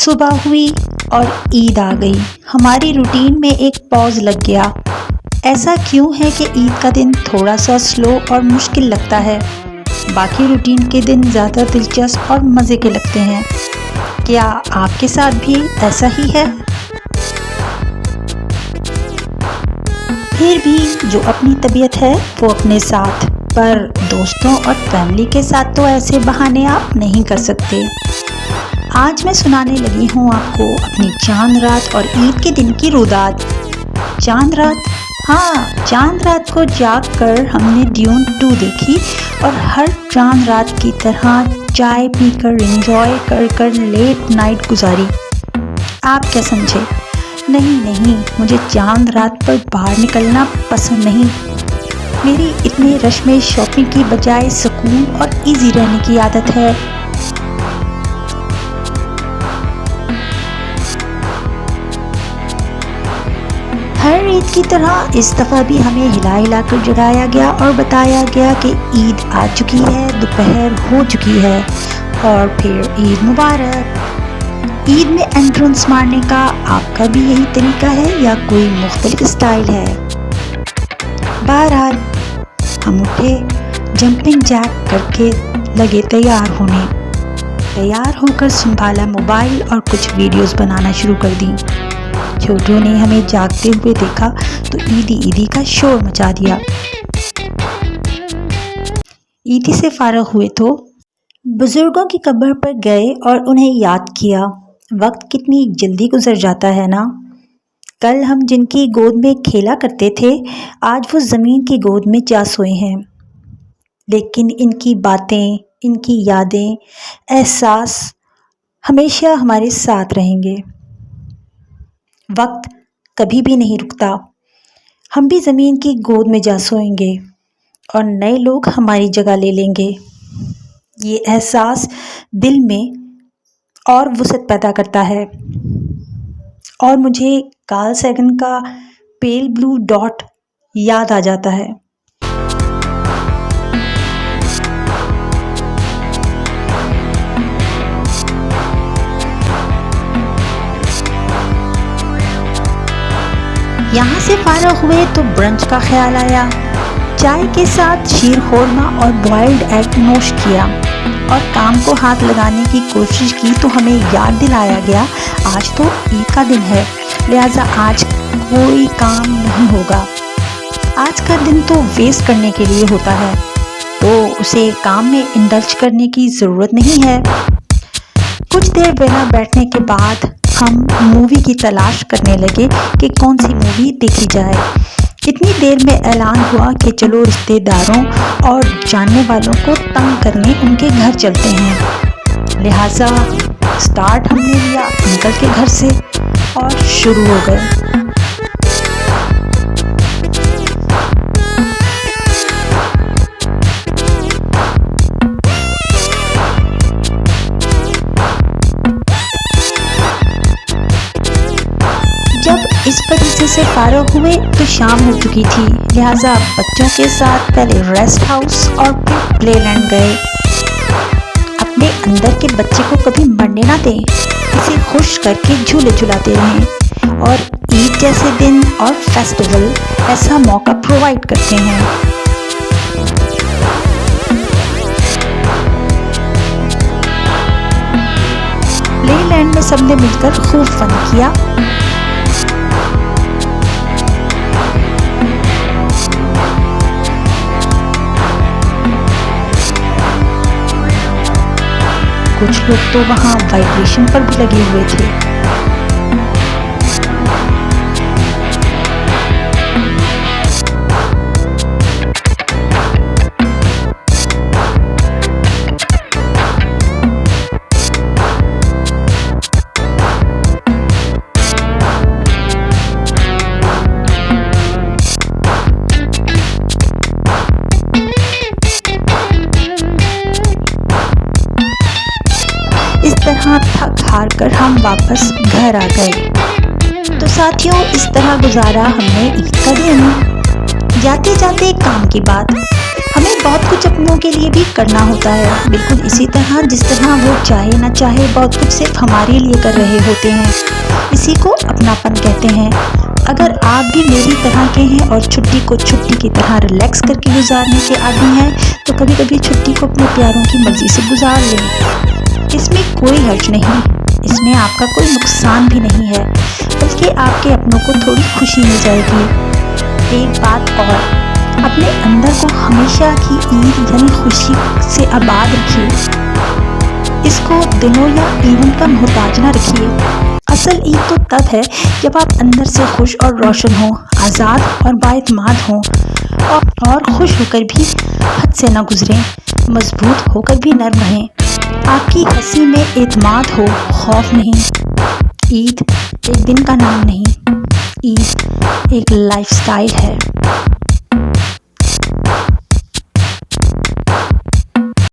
صبح ہوئی اور عید آ گئی۔ ہماری روٹین میں ایک پاز لگ گیا۔ ایسا کیوں ہے کہ عید کا دن تھوڑا سا سلو اور مشکل لگتا ہے؟ باقی روٹین کے دن زیادہ دلچسپ اور مزے کے لگتے ہیں۔ کیا آپ کے ساتھ بھی ایسا ہی ہے؟ پھر بھی جو اپنی طبیعت ہے وہ اپنے ساتھ، پر دوستوں اور فیملی کے ساتھ تو ایسے بہانے آپ نہیں کر سکتے۔ آج میں سنانے لگی ہوں آپ کو اپنی چاند رات اور عید کے دن کی روداد۔ چاند رات، چاند رات کو جاگ کر ہم نے ڈیون 2 دیکھی اور ہر چاند رات کی طرح چائے پی کر انجوائے کر لیٹ نائٹ گزاری۔ آپ کیا سمجھے؟ نہیں، مجھے چاند رات پر باہر نکلنا پسند نہیں۔ میری اتنے رش میں شاپنگ کی بجائے سکون اور ایزی رہنے کی عادت ہے۔ ہر عید کی طرح اس دفعہ بھی ہمیں ہلا کر جگایا گیا اور بتایا گیا کہ عید آ چکی ہے، دوپہر ہو چکی ہے اور پھر عید مبارک۔ عید میں انٹرنس مارنے کا آپ کا بھی یہی طریقہ ہے یا کوئی مختلف اسٹائل ہے؟ بہرحال ہم اٹھے، جمپنگ جیک کر کے لگے تیار ہونے۔ تیار ہو کر سنبھالا موبائل اور کچھ ویڈیوز بنانا شروع کر دی۔ چھوٹوں نے ہمیں جاگتے ہوئے دیکھا تو عیدی کا شور مچا دیا۔ عیدی سے فارغ ہوئے تو بزرگوں کی قبر پر گئے اور انہیں یاد کیا۔ وقت کتنی جلدی گزر جاتا ہے نا۔ کل ہم جن کی گود میں کھیلا کرتے تھے آج وہ زمین کی گود میں جا سوئے ہیں، لیکن ان کی باتیں، ان کی یادیں، احساس ہمیشہ ہمارے ساتھ رہیں گے۔ وقت کبھی بھی نہیں رکتا۔ ہم بھی زمین کی گود میں جا سوئیں گے اور نئے لوگ ہماری جگہ لے لیں گے۔ یہ احساس دل میں اور وسعت پیدا کرتا ہے اور مجھے کارل سیگن کا پیل بلو ڈاٹ یاد آ جاتا ہے۔ یہاں سے فارغ ہوئے تو برنچ کا خیال آیا۔ چائے کے ساتھ شیر خورما اور بوائلڈ ایگ نوش کیا اور کام کو ہاتھ لگانے کی کوشش کی تو ہمیں یاد دلایا گیا آج تو عید کا دن ہے، لہٰذا آج کوئی کام نہیں ہوگا۔ آج کا دن تو ویسٹ کرنے کے لیے ہوتا ہے، تو اسے کام میں انڈلج کرنے کی ضرورت نہیں ہے۔ کچھ دیر بنا بیٹھنے کے بعد ہم مووی کی تلاش کرنے لگے کہ کون سی مووی دیکھی جائے۔ اتنی دیر میں اعلان ہوا کہ چلو رشتہ داروں اور جاننے والوں کو تنگ کرنے ان کے گھر چلتے ہیں۔ لہٰذا سٹارٹ ہم نے لیا نکل کے گھر سے اور شروع ہو گئے۔ جب اس فریضے سے فارغ ہوئے تو شام ہو چکی تھی، لہٰذا بچوں کے ساتھ پہلے ریسٹ ہاؤس اور پھر پلے لینڈ گئے۔ اپنے اندر کے بچے کو کبھی مرنے نہ دیں، اسے خوش کر کے جھولے جھلاتے رہیں اور عید جیسے دن اور فیسٹیول ایسا موقع پرووائڈ کرتے ہیں۔ پلے لینڈ میں سب نے مل کر خوب فن کیا۔ کچھ لوگ تو وہاں وائبریشن پر بھی لگے ہوئے تھے۔ اس طرح تھک ہار کر ہم واپس گھر آ گئے۔ تو ساتھیوں اس طرح گزارا ہم نے عید کا دن۔ جاتے جاتے کام کی بات، ہمیں بہت کچھ اپنوں کے لیے بھی کرنا ہوتا ہے، بالکل اسی طرح جس طرح وہ چاہے نہ چاہے بہت کچھ صرف ہمارے لیے کر رہے ہوتے ہیں۔ اسی کو اپناپن کہتے ہیں۔ اگر آپ بھی میری طرح کے ہیں اور چھٹی کو چھٹی کی طرح ریلیکس کر کے گزارنے کے عادی ہیں تو کبھی کبھی چھٹی کو اپنے پیاروں کی مرضی سے گزار لیں۔ اس میں کوئی حرج نہیں، اس میں آپ کا کوئی نقصان بھی نہیں ہے، بلکہ آپ کے اپنوں کو تھوڑی خوشی مل جائے گی۔ ایک بات اور، اپنے اندر کو ہمیشہ کی عید یعنی خوشی سے آباد رکھیے، اس کو دنوں یا ایونٹ کا محتاج نہ رکھیے۔ اصل عید تو تب ہے جب آپ اندر سے خوش اور روشن ہوں، آزاد اور بااعتماد ہوں، اور خوش ہو کر بھی حد سے نہ گزریں، مضبوط ہو کر بھی نرم رہیں۔ آپ کی ہنسی میں اعتماد ہو، خوف نہیں۔ عید ایک دن کا نام نہیں، عید ایک لائف سٹائل ہے۔